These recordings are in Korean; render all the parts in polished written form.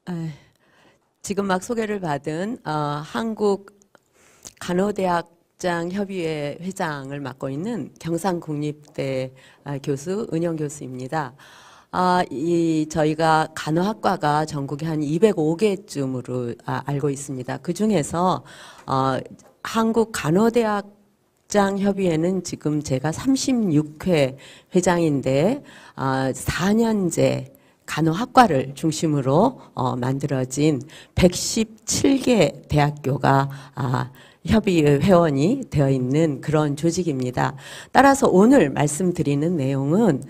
아, 지금 막 소개를 받은 한국 간호대학장 협의회 회장을 맡고 있는 경상국립대 교수 은영 교수입니다. 저희가 간호학과가 전국에 한 205개쯤으로 알고 있습니다. 그 중에서 한국 간호대학장 협의회는 지금 제가 36회 회장인데 4년제 간호학과를 중심으로 만들어진 117개 대학교가 협의회 회원이 되어 있는 그런 조직입니다. 따라서 오늘 말씀드리는 내용은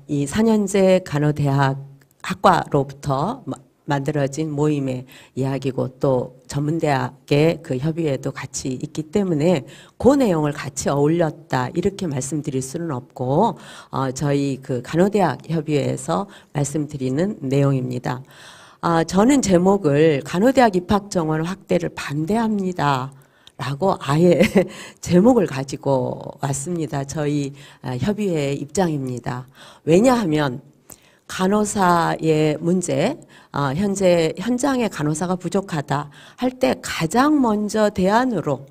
이 4년제 간호대학 학과로부터 만들어진 모임의 이야기고 또 전문대학의 그 협의회도 같이 있기 때문에 그 내용을 같이 어울렸다 이렇게 말씀드릴 수는 없고 저희 그 간호대학 협의회에서 말씀드리는 내용입니다. 저는 제목을 간호대학 입학정원 확대를 반대합니다 라고 아예 제목을 가지고 왔습니다. 저희 협의회의 입장입니다. 왜냐하면 간호사의 문제, 현재 현장에 간호사가 부족하다 할 때 가장 먼저 대안으로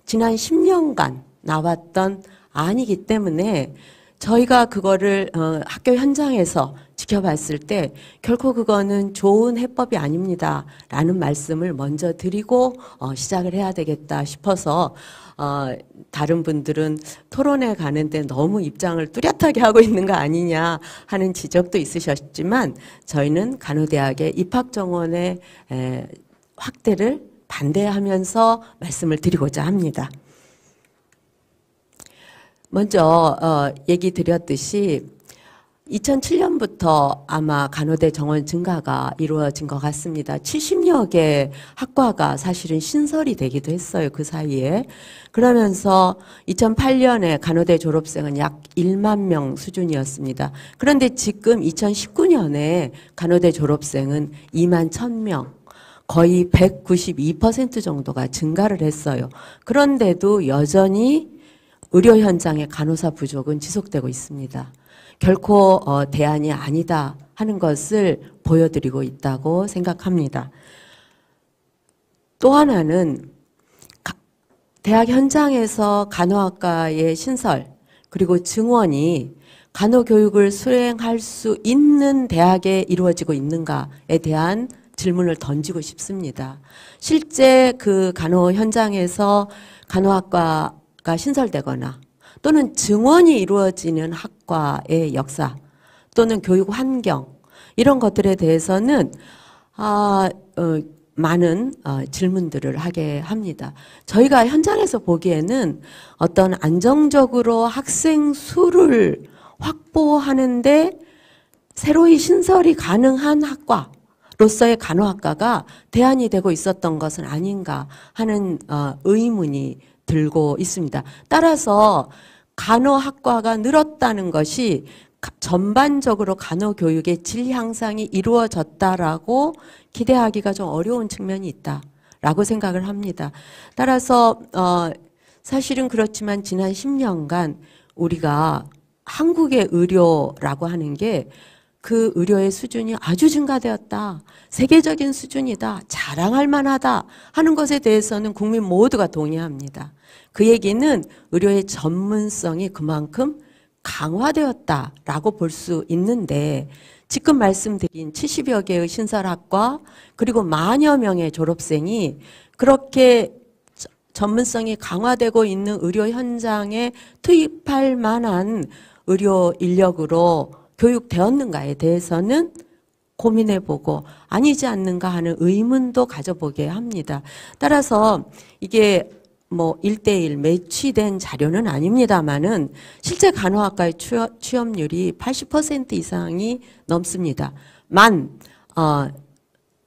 지난 10년간 나왔던 안이기 때문에 저희가 그거를 학교 현장에서 지켜봤을 때 결코 그거는 좋은 해법이 아닙니다 라는 말씀을 먼저 드리고 시작을 해야 되겠다 싶어서 다른 분들은 토론회 가는데 너무 입장을 뚜렷하게 하고 있는 거 아니냐 하는 지적도 있으셨지만 저희는 간호대학의 입학정원의 확대를 반대하면서 말씀을 드리고자 합니다. 먼저 얘기 드렸듯이 2007년부터 아마 간호대 정원 증가가 이루어진 것 같습니다. 70여 개 학과가 사실은 신설이 되기도 했어요. 그 사이에. 그러면서 2008년에 간호대 졸업생은 약 1만 명 수준이었습니다. 그런데 지금 2019년에 간호대 졸업생은 2만 1,000명. 거의 192% 정도가 증가를 했어요. 그런데도 여전히 의료 현장의 간호사 부족은 지속되고 있습니다. 결코 대안이 아니다 하는 것을 보여드리고 있다고 생각합니다. 또 하나는 대학 현장에서 간호학과의 신설 그리고 증원이 간호교육을 수행할 수 있는 대학에 이루어지고 있는가에 대한 질문을 던지고 싶습니다. 실제 그 간호 현장에서 간호학과가 신설되거나 또는 증원이 이루어지는 학과의 역사 또는 교육 환경 이런 것들에 대해서는 많은 질문들을 하게 합니다. 저희가 현장에서 보기에는 어떤 안정적으로 학생 수를 확보하는데 새로이 신설이 가능한 학과로서의 간호학과가 대안이 되고 있었던 것은 아닌가 하는 의문이 들고 있습니다. 따라서 간호학과가 늘었다는 것이 전반적으로 간호교육의 질 향상이 이루어졌다라고 기대하기가 좀 어려운 측면이 있다라고 생각을 합니다. 따라서 사실은 그렇지만 지난 10년간 우리가 한국의 의료라고 하는 게 그 의료의 수준이 아주 증가되었다. 세계적인 수준이다. 자랑할 만하다 하는 것에 대해서는 국민 모두가 동의합니다. 그 얘기는 의료의 전문성이 그만큼 강화되었다라고 볼 수 있는데 지금 말씀드린 70여 개의 신설학과 그리고 만여 명의 졸업생이 그렇게 전문성이 강화되고 있는 의료 현장에 투입할 만한 의료 인력으로 교육되었는가에 대해서는 고민해보고 아니지 않는가 하는 의문도 가져보게 합니다. 따라서 이게 뭐 1대1 매치된 자료는 아닙니다만은 실제 간호학과의 취업률이 80% 이상이 넘습니다.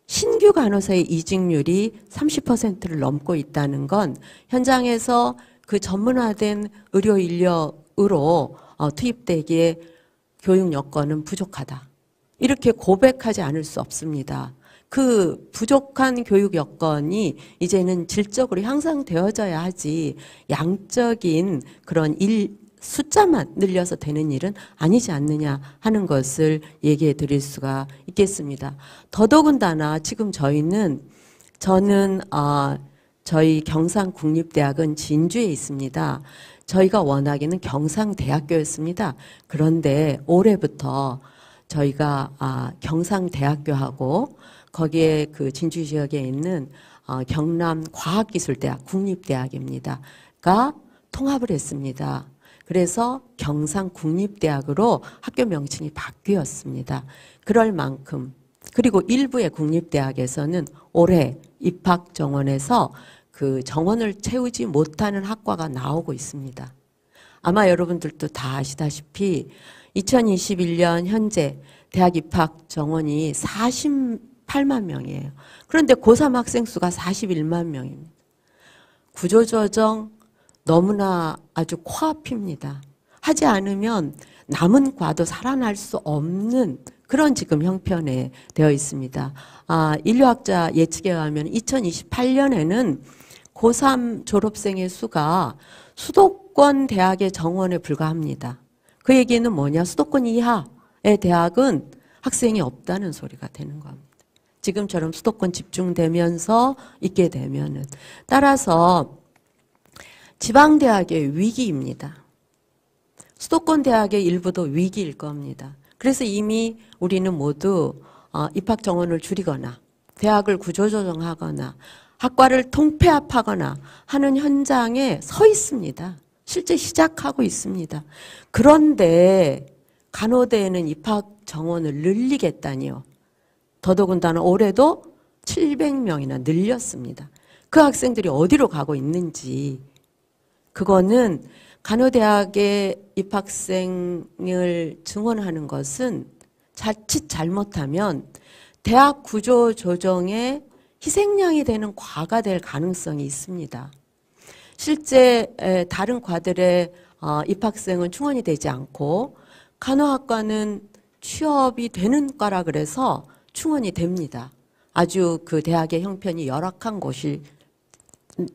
신규 간호사의 이직률이 30%를 넘고 있다는 건 현장에서 그 전문화된 의료 인력으로 투입되기에 교육 여건은 부족하다. 이렇게 고백하지 않을 수 없습니다. 그 부족한 교육 여건이 이제는 질적으로 향상되어져야 하지 양적인 그런 숫자만 늘려서 되는 일은 아니지 않느냐 하는 것을 얘기해 드릴 수가 있겠습니다. 더더군다나 지금 저는 저희 경상국립대학은 진주에 있습니다. 저희가 원하기는 경상대학교였습니다. 그런데 올해부터 저희가 경상대학교하고 거기에 그 진주 지역에 있는 경남과학기술대학 국립대학입니다.가 통합을 했습니다. 그래서 경상국립대학으로 학교 명칭이 바뀌었습니다. 그럴 만큼 그리고 일부의 국립대학에서는 올해 입학 정원에서 그 정원을 채우지 못하는 학과가 나오고 있습니다. 아마 여러분들도 다 아시다시피 2021년 현재 대학 입학 정원이 48만 명이에요. 그런데 고3 학생 수가 41만 명입니다. 구조조정 너무나 아주 코앞입니다. 하지 않으면 남은 과도 살아날 수 없는 그런 지금 형편에 되어 있습니다. 인류학자 예측에 의하면 2028년에는 고3 졸업생의 수가 수도권 대학의 정원에 불과합니다. 그 얘기는 뭐냐? 수도권 이하의 대학은 학생이 없다는 소리가 되는 겁니다. 지금처럼 수도권 집중되면서 있게 되면은. 따라서 지방대학의 위기입니다. 수도권 대학의 일부도 위기일 겁니다. 그래서 이미 우리는 모두 입학 정원을 줄이거나 대학을 구조조정하거나 학과를 통폐합하거나 하는 현장에 서 있습니다. 실제 시작하고 있습니다. 그런데 간호대에는 입학 정원을 늘리겠다니요. 더더군다나 올해도 700명이나 늘렸습니다. 그 학생들이 어디로 가고 있는지 그거는 간호대학의 입학생을 증원하는 것은 자칫 잘못하면 대학 구조 조정의 희생양이 되는 과가 될 가능성이 있습니다. 실제 다른 과들의 입학생은 충원이 되지 않고 간호학과는 취업이 되는 과라 그래서 충원이 됩니다. 아주 그 대학의 형편이 열악한 곳일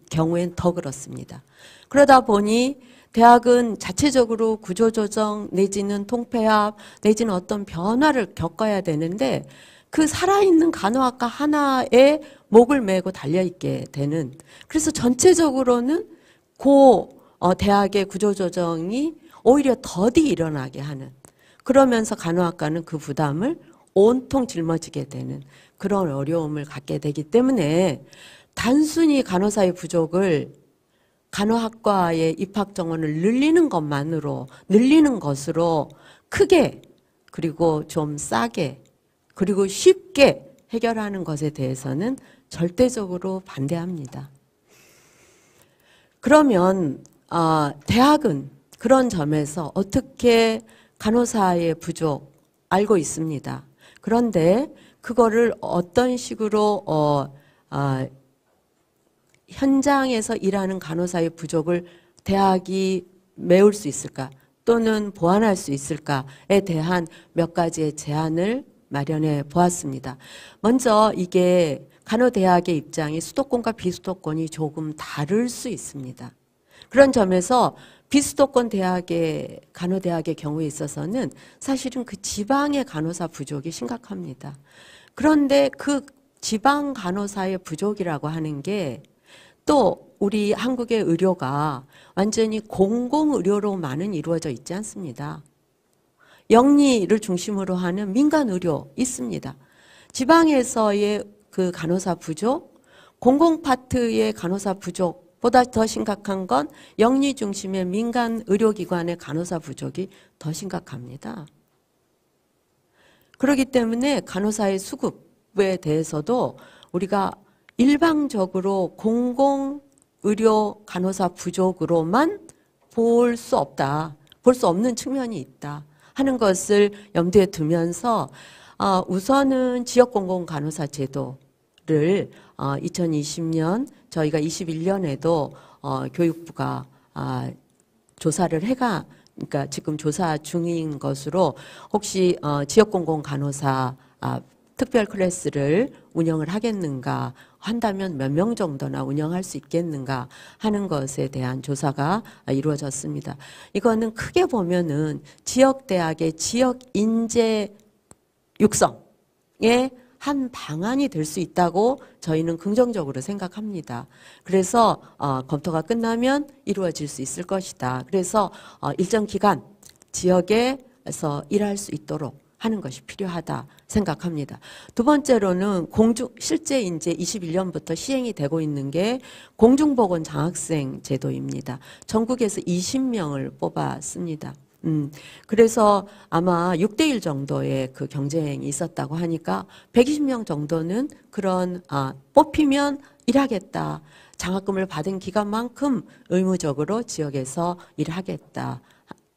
경우엔 더 그렇습니다. 그러다 보니 대학은 자체적으로 구조조정 내지는 통폐합 내지는 어떤 변화를 겪어야 되는데 그 살아있는 간호학과 하나에 목을 메고 달려있게 되는 그래서 전체적으로는 대학의 구조조정이 오히려 더디 일어나게 하는 그러면서 간호학과는 그 부담을 온통 짊어지게 되는 그런 어려움을 갖게 되기 때문에 단순히 간호사의 부족을 간호학과의 입학 정원을 늘리는 것으로 크게 그리고 좀 싸게 그리고 쉽게 해결하는 것에 대해서는 절대적으로 반대합니다. 그러면 대학은 그런 점에서 어떻게 간호사의 부족 알고 있습니다. 그런데 그거를 어떤 식으로 현장에서 일하는 간호사의 부족을 대학이 메울 수 있을까 또는 보완할 수 있을까에 대한 몇 가지의 제안을 마련해 보았습니다. 먼저 이게 간호대학의 입장이 수도권과 비수도권이 조금 다를 수 있습니다. 그런 점에서 비수도권 대학의 간호대학의 경우에 있어서는 사실은 그 지방의 간호사 부족이 심각합니다. 그런데 그 지방 간호사의 부족이라고 하는 게 또 우리 한국의 의료가 완전히 공공의료로만은 이루어져 있지 않습니다. 영리를 중심으로 하는 민간 의료 있습니다. 지방에서의 그 간호사 부족, 공공 파트의 간호사 부족보다 더 심각한 건 영리 중심의 민간 의료기관의 간호사 부족이 더 심각합니다. 그렇기 때문에 간호사의 수급에 대해서도 우리가 일방적으로 공공의료 간호사 부족으로만 볼 수 없다. 볼 수 없는 측면이 있다 하는 것을 염두에 두면서 우선은 지역공공간호사 제도를 2020년 저희가 21년에도 교육부가 조사를 그러니까 지금 조사 중인 것으로 혹시 지역공공간호사 특별 클래스를 운영을 하겠는가 한다면 몇 명 정도나 운영할 수 있겠는가 하는 것에 대한 조사가 이루어졌습니다. 이거는 크게 보면은 지역대학의 지역 인재 육성에 한 방안이 될 수 있다고 저희는 긍정적으로 생각합니다. 그래서 검토가 끝나면 이루어질 수 있을 것이다. 그래서 일정 기간 지역에서 일할 수 있도록 하는 것이 필요하다 생각합니다. 두 번째로는 실제 이제 21년부터 시행이 되고 있는 게 공중보건 장학생 제도입니다. 전국에서 20명을 뽑았습니다. 그래서 아마 6대1 정도의 그 경쟁이 있었다고 하니까 120명 정도는 그런, 뽑히면 일하겠다. 장학금을 받은 기간만큼 의무적으로 지역에서 일하겠다.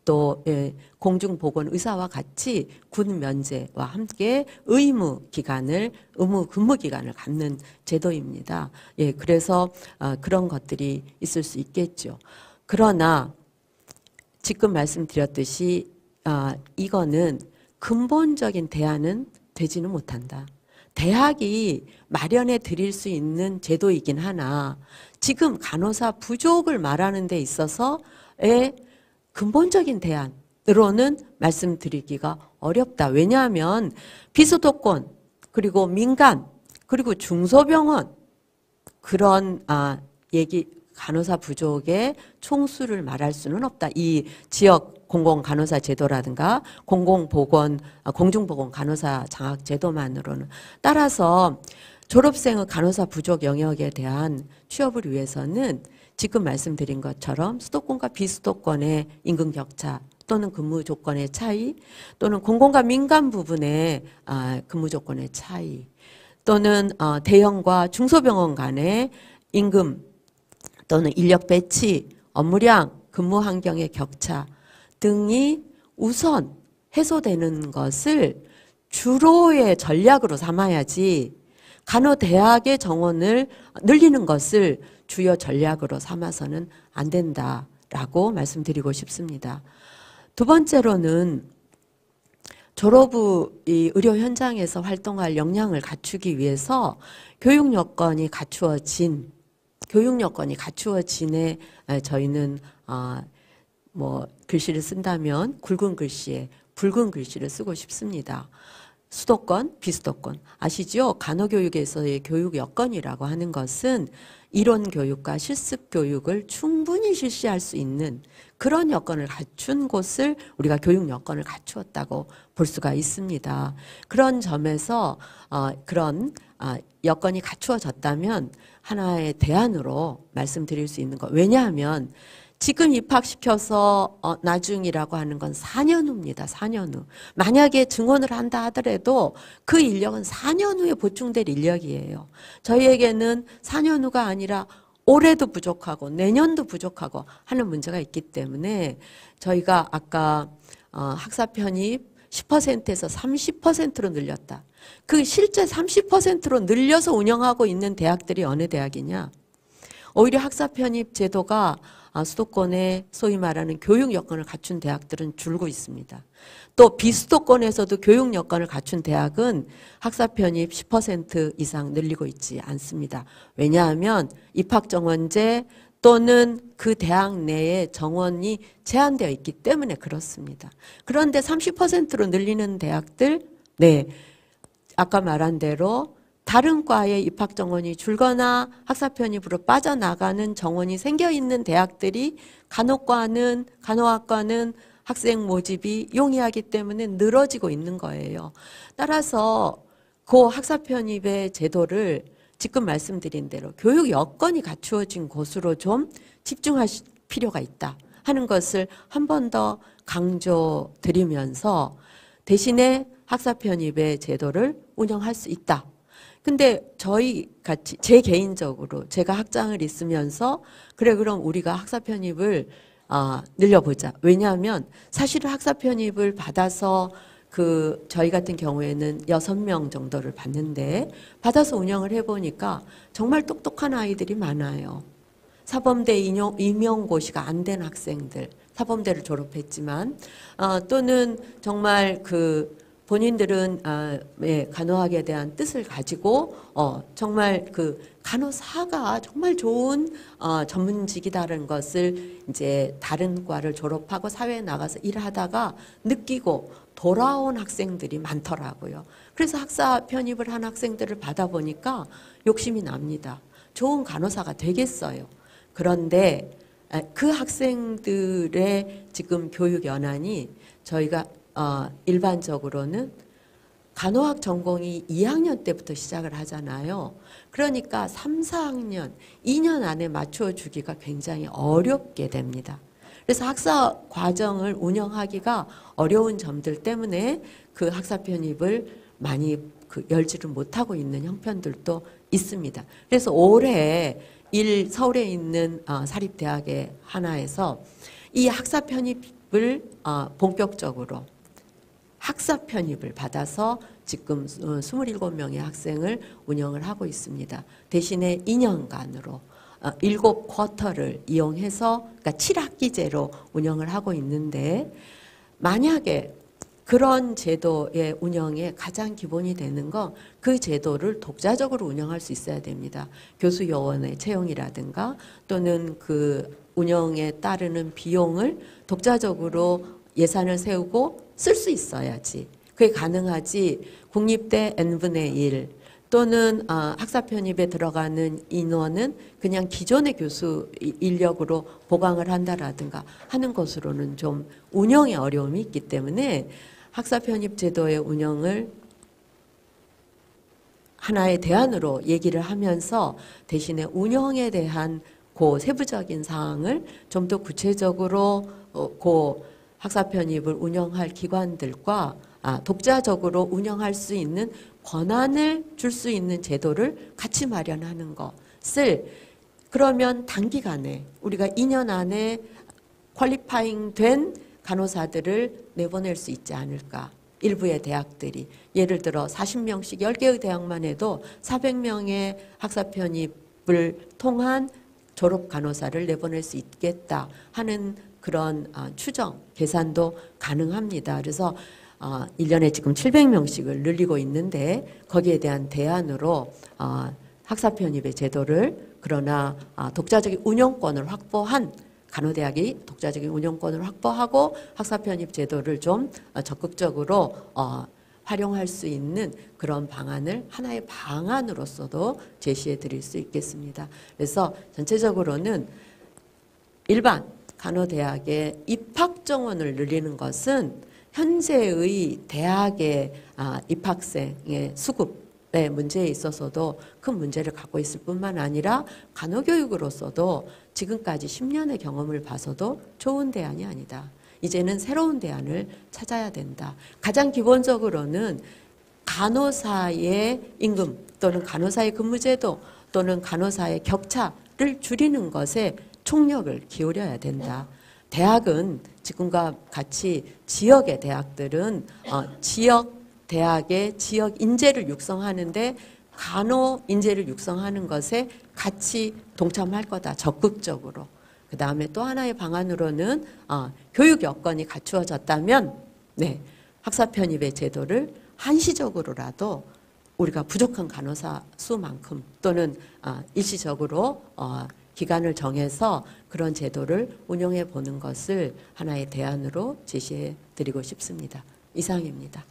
또 공중보건 의사와 같이 군 면제와 함께 의무 근무 기간을 갖는 제도입니다. 예, 그래서 그런 것들이 있을 수 있겠죠. 그러나 지금 말씀드렸듯이 이거는 근본적인 대안은 되지는 못한다. 대학이 마련해 드릴 수 있는 제도이긴 하나 지금 간호사 부족을 말하는 데 있어서의 근본적인 대안으로는 말씀드리기가 어렵다. 왜냐하면 비수도권 그리고 민간 그리고 중소병원 그런 간호사 부족의 총수를 말할 수는 없다. 이 지역 공공간호사 제도라든가 공중보건 간호사 장학 제도만으로는. 따라서 졸업생의 간호사 부족 영역에 대한 취업을 위해서는 지금 말씀드린 것처럼 수도권과 비수도권의 임금 격차 또는 근무 조건의 차이 또는 공공과 민간 부분의 근무 조건의 차이 또는 대형과 중소병원 간의 임금 또는 인력 배치, 업무량, 근무 환경의 격차 등이 우선 해소되는 것을 주로의 전략으로 삼아야지 간호대학의 정원을 늘리는 것을 주요 전략으로 삼아서는 안 된다라고 말씀드리고 싶습니다. 두 번째로는 졸업 후 이 의료 현장에서 활동할 역량을 갖추기 위해서 교육 여건이 갖추어진에 저희는 글씨를 쓴다면 굵은 글씨에 붉은 글씨를 쓰고 싶습니다. 수도권, 비수도권 아시죠? 간호교육에서의 교육 여건이라고 하는 것은 이론 교육과 실습 교육을 충분히 실시할 수 있는 그런 여건을 갖춘 곳을 우리가 교육 여건을 갖추었다고 볼 수가 있습니다. 그런 점에서 그런 여건이 갖추어졌다면 하나의 대안으로 말씀드릴 수 있는 것. 왜냐하면 지금 입학시켜서 나중이라고 하는 건 4년 후입니다. 4년 후. 만약에 증원을 한다 하더라도 그 인력은 4년 후에 보충될 인력이에요. 저희에게는 4년 후가 아니라 올해도 부족하고 내년도 부족하고 하는 문제가 있기 때문에 저희가 아까 학사 편입 10%에서 30%로 늘렸다. 그 실제 30%로 늘려서 운영하고 있는 대학들이 어느 대학이냐? 오히려 학사 편입 제도가 수도권에 소위 말하는 교육 여건을 갖춘 대학들은 줄고 있습니다. 또 비수도권에서도 교육 여건을 갖춘 대학은 학사 편입 10% 이상 늘리고 있지 않습니다. 왜냐하면 입학 정원제 또는 그 대학 내에 정원이 제한되어 있기 때문에 그렇습니다. 그런데 30%로 늘리는 대학들, 아까 말한 대로 다른 과의 입학 정원이 줄거나 학사 편입으로 빠져나가는 정원이 생겨 있는 대학들이 간호학과는 학생 모집이 용이하기 때문에 늘어지고 있는 거예요. 따라서 그 학사 편입의 제도를 지금 말씀드린 대로 교육 여건이 갖추어진 곳으로 좀 집중하실 필요가 있다 하는 것을 한 번 더 강조드리면서 대신에 학사 편입의 제도를 운영할 수 있다. 근데 저희 같이 제 개인적으로 제가 학장을 있으면서 그럼 우리가 학사 편입을 늘려보자. 왜냐하면 사실은 학사 편입을 받아서 저희 같은 경우에는 6명 정도를 받는데 받아서 운영을 해보니까 정말 똑똑한 아이들이 많아요. 사범대 임용고시가 안 된 학생들, 사범대를 졸업했지만 또는 정말 본인들은 간호학에 대한 뜻을 가지고 정말 그 간호사가 정말 좋은 전문직이다라는 것을 이제 다른 과를 졸업하고 사회에 나가서 일하다가 느끼고 돌아온 학생들이 많더라고요. 그래서 학사 편입을 한 학생들을 받아보니까 욕심이 납니다. 좋은 간호사가 되겠어요. 그런데 그 학생들의 지금 교육 연한이 저희가 일반적으로는 간호학 전공이 2학년 때부터 시작을 하잖아요. 그러니까 3, 4학년, 2년 안에 맞춰주기가 굉장히 어렵게 됩니다. 그래서 학사 과정을 운영하기가 어려운 점들 때문에 그 학사 편입을 많이 열지를 못하고 있는 형편들도 있습니다. 그래서 올해 서울에 있는 사립대학의 하나에서 이 학사 편입을 본격적으로 학사 편입을 받아서 지금 27명의 학생을 운영을 하고 있습니다. 대신에 2년간으로 7쿼터를 이용해서 그러니까 7학기제로 운영을 하고 있는데 만약에 그런 제도의 운영에 가장 기본이 되는 건 그 제도를 독자적으로 운영할 수 있어야 됩니다. 교수 요원의 채용이라든가 또는 그 운영에 따르는 비용을 독자적으로 예산을 세우고 쓸 수 있어야지. 그게 가능하지 국립대 n분의 1 또는 학사 편입에 들어가는 인원은 그냥 기존의 교수 인력으로 보강을 한다라든가 하는 것으로는 좀 운영에 어려움이 있기 때문에 학사 편입 제도의 운영을 하나의 대안으로 얘기를 하면서 대신에 운영에 대한 그 세부적인 사항을 좀 더 구체적으로 그 학사 편입을 운영할 기관들과 독자적으로 운영할 수 있는 권한을 줄 수 있는 제도를 같이 마련하는 것을 그러면 단기간에 우리가 2년 안에 퀄리파잉 된 간호사들을 내보낼 수 있지 않을까. 일부의 대학들이 예를 들어 40명씩 10개의 대학만 해도 400명의 학사 편입을 통한 졸업 간호사를 내보낼 수 있겠다 하는 그런 추정, 계산도 가능합니다. 그래서 1년에 지금 700명씩을 늘리고 있는데 거기에 대한 대안으로 학사 편입의 제도를 그러나 독자적인 운영권을 확보한 간호대학이 독자적인 운영권을 확보하고 학사 편입 제도를 좀 적극적으로 활용할 수 있는 그런 방안을 하나의 방안으로서도 제시해 드릴 수 있겠습니다. 그래서 전체적으로는 일반 간호대학의 입학 정원을 늘리는 것은 현재의 대학의 입학생의 수급의 문제에 있어서도 큰 문제를 갖고 있을 뿐만 아니라 간호교육으로서도 지금까지 10년의 경험을 봐서도 좋은 대안이 아니다. 이제는 새로운 대안을 찾아야 된다. 가장 기본적으로는 간호사의 임금 또는 간호사의 근무제도 또는 간호사의 격차를 줄이는 것에 총력을 기울여야 된다. 대학은 지금과 같이 지역의 대학들은 지역 대학의 지역 인재를 육성하는데 간호 인재를 육성하는 것에 같이 동참할 거다. 적극적으로. 그 다음에 또 하나의 방안으로는 교육 여건이 갖추어졌다면 학사 편입의 제도를 한시적으로라도 우리가 부족한 간호사 수만큼 또는 일시적으로 기간을 정해서 그런 제도를 운영해 보는 것을 하나의 대안으로 제시해 드리고 싶습니다. 이상입니다.